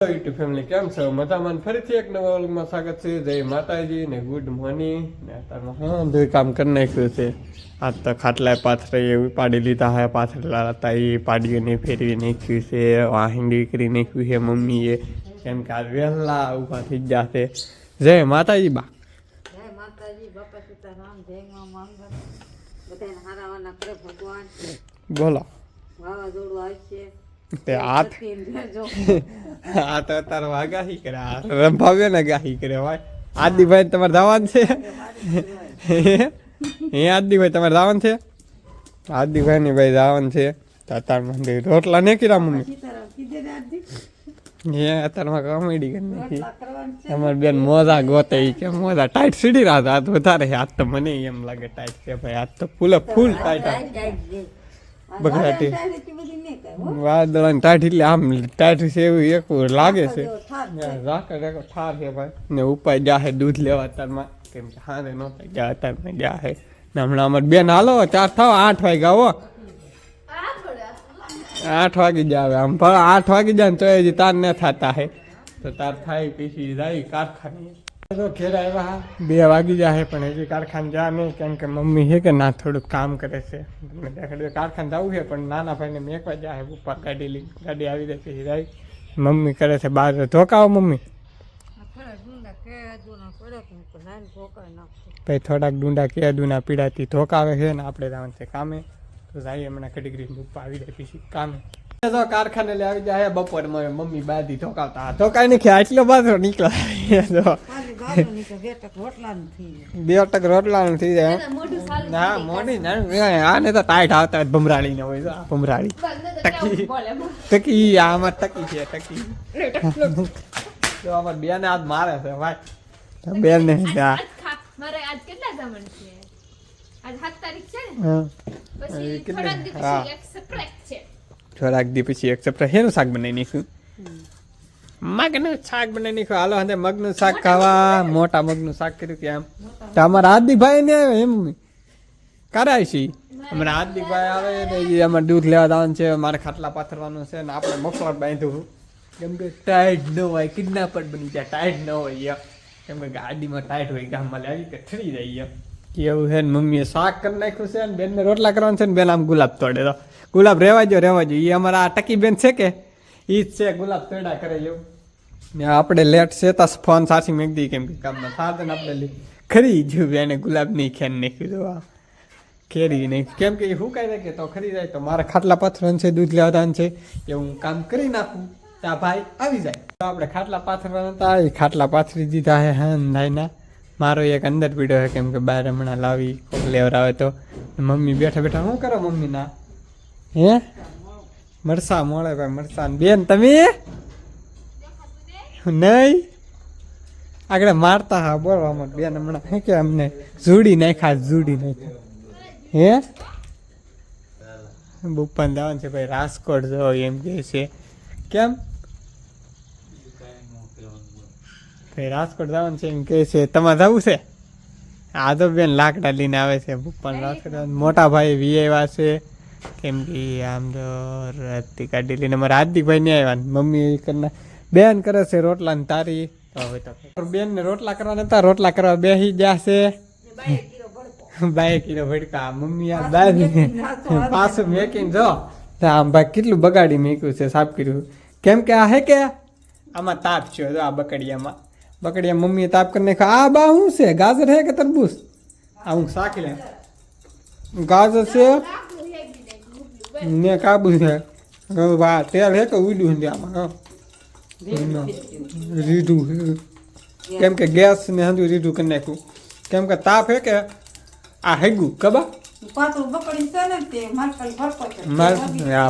YouTube family કેમ છો મજામાં ફરીથી એક નવા વ્લોગમાં સ્વાગત છે જય માતાજી ને ગુડ મોર્નિંગ ને અત્યારમાં બધું કામ કરી નાખ્યું છે આજ તો ખાટલા પાથરે એવી પાડી લીધા હે પાથરેલા હતા એ પાડીઓને ફેરવી નાખ્યું છે વાહિંદી કરી નાખ્યું છે મમ્મીએ કેમ કે આજ વહેલા ઊભા થઈ ગયા છે જય માતાજી બા જય માતાજી બાપા સીતારામ જય મા મંગળ બધાને હારાવાના કરે ભગવાન બોલો વાવાઝોડું આવશે તે આ તો તાર વાગાહી કરે રંભાવ્યો ને ગાહી કરે ભાઈ આદિભાઈ તમારે જવાનું છે એ આદિભાઈ તમારે જવાનું છે આદિભાઈ ની ભાઈ જવાનું છે તાર મંદિર રોટલા નહીં કર્યા મમ્મી એ અત્યારમાં કોમેડી કરી નાખી અમારી બેન મોજા ગોતે કે મોજા ટાઈટ સીડી રહ્યા હાથ વધારે હાથ તો મને એમ લાગે ટાઈટ છે ભાઈ હાથ તો ફૂલ ટાઈટ બગડાટી વાદળાની ટાઈટ એટલે આમ ટાઈટ છે એવું એક લાગે છે ઠાર છે ભાઈ ને ઉપાય જાહે દૂધ લેવા અત્યારમાં કેમ કે હારે નહોતા ગયા અત્યારમાં જાહે ને હમણાં અમારી બેન હાલો 4 થાવ 8 વાગ્યા હો 8 વાગી જાવે આમ પણ 8 વાગી જાય ને તો હજી તાર ન થતા હે તો તાર થાય પછી જાય કારખાને તો ઘેર આવ્યા 2 વાગી જાય પણ હજી કારખાને જા નહીં કેમ કે મમ્મી છે કે ના થોડુંક કામ કરે છે કારખાને જવું છે પણ નાના ભાઈને મેકવા જાય પપ્પા ગાડી આવી જાય પછી જાય મમ્મી કરે છે બહાર ધોકાવો મમ્મી પછી થોડાક ડુંડા કેદુના પીડાથી ધોકાવે છે ને આપણે જવાનું છે કામે તો જાય હમણાં કડીકરી પપ્પા આવી જાય પછી કામે તો કારખાને લઈ આવી જાય બપોર મમ્મી બાદી ધોકાવતા ધોકાઈ નાખી આટલો બાજુ નીકળે 2 ટક રોટલાનું થઈ જાય હા મોડી આને તો ટાઈટ આવતા ભમરાળી ને હોય ભમરાળી ટકી આમાં ટકી છે ટકી તો અમાર બેન આજ મારે છે ભાઈ બેન ને મારે આજ કેટલા જમણ છે આજ 7 તારીખ છે ને પછી થોડાક દી પછી એક સપ્તાહ હેનું શાક બનાવી નાખ્યું મગનું શાક બનાવી નાખ્યું હાલો હંદે મગનું શાક ખાવા મોટા મગનું શાક કર્યું કે આમ તો અમારા હાર્દિકભાઈ ને એમ કરાય છે અમારા હાર્દિકભાઈ આવે ને એ અમારે દૂધ લેવા જવાનું છે મારે ખાટલા પાથરવાનું છે ને આપણે મફલર બાંધ્યું કેમ કે ટાઈટ ન હોય કિડનેપર બની જાય ટાઈટ ન હોય કેમ કે ગાડીમાં ટાઈટ હોય ગામમાં લાવી કે ઠરી જાય એવું છે ને મમ્મીએ શાક કરી નાખ્યું છે ને બેનને રોટલા કરવાનું છે ને બેન આમ ગુલાબ તોડે તો ગુલાબ રહેવા જો એ અમારા આ ટકી બેન છે કે એ જ છે ગુલાબ તોડા કરે એવું ને આપણે લેટ છે તો ફોન સાચી મેક દી કેમ કે કામમાં સાધન આપણે ખરી જોયું એને ગુલાબ નહીં ખેન નાખ્યું તો આ ખેરી નહીં કેમ કે એ શું કહે કે તો ખરી જાય તો મારે ખાટલા પાથરવાનું છે દૂધ લેવાનું છે એ હું કામ કરી નાખું ત્યાં ભાઈ આવી જાય તો આપણે ખાટલા પાથરવાના હતા એ ખાટલા પાથરી દીધા હે હા નાઈના મારો એક અંદર પીડ્યો છે કેમ કે બહાર હમણાં લાવી કોક લેવરાવે તો મમ્મી બેઠા બેઠા શું કરો મમ્મી ના હે મરસા મળે ભાઈ મરસા બેન તમે નહીં આગળ મારતા હા બોલવામાં બેન હમણાં હે કે અમને ઝૂડી નાખ્યા હે બુપ્પાને જવાનું છે ભાઈ રાજકોટ જો એમ કે છે કેમ ભાઈ રાજકોટ જવાનું છે એમ કે છે તમારે જવું છે આ તો બેન લાકડા લઈને આવે છે પપ્પાને રાજકોટ મોટા ભાઈ વી આવ્યા છે કેમ કે આમ તો રાતથી કાઢી લઈને મારા હાર્દિકભાઈ ને આવ્યા મમ્મી કરના બેન કરે છે રોટલા ને તારી તો બેન ને રોટલા કરવાના હતા રોટલા કરવા બેસી જશે 2 કિલો ભડકા મમ્મી આ પાછું મેકીને જો આમ ભાઈ કેટલું બગાડી મેક્યું છે સાફ કર્યું કેમ કે આ હે કે આમાં તાપ છે જો આ બકડિયા મમ્મીએ તાપ કરી નાખ્યો આ બા શું છે ગાજર હે કે તરબૂચ આ હું શાકી લે ગાજર છે ને કાબુ છે વાહ તેલ હે કે ઉડ્યું છે આમાં રીઢું કેમ કે ગેસ ને હંધું રીઢું કરી નાખ્યું કેમ કે તાપ હે કે આ હેગું કબા હા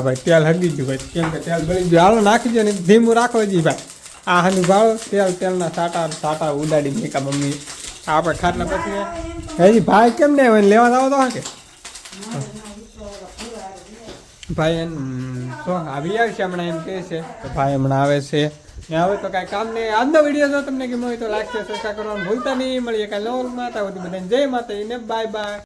ભાઈ તેલ હગી ગયું ભાઈ કેમ કે તેલ બળી ગયું હાલો નાખી દો ને ધીમું રાખો જી ભાઈ આ હાનું ભાવ તેલના સાટા ઉડાડી મેકા મમ્મી આપણે ખાટલા પછી હજી ભાઈ કેમ ને હોય લેવા આવો તો હા કે ભાઈ એમ તો આવી આવશે હમણાં એમ કહે છે તો ભાઈ હમણાં આવે છે ને હવે તો કાંઈ કામ નહીં આજનો વિડીયો જો તમને ગમ્યો હોય તો લાઈક છે સબસ્ક્રાઈબ કરવાનું ભૂલતા નહીં મળીએ કાંઈ નવો માં હતા બધાને જય માતાજી ને બાય બાય.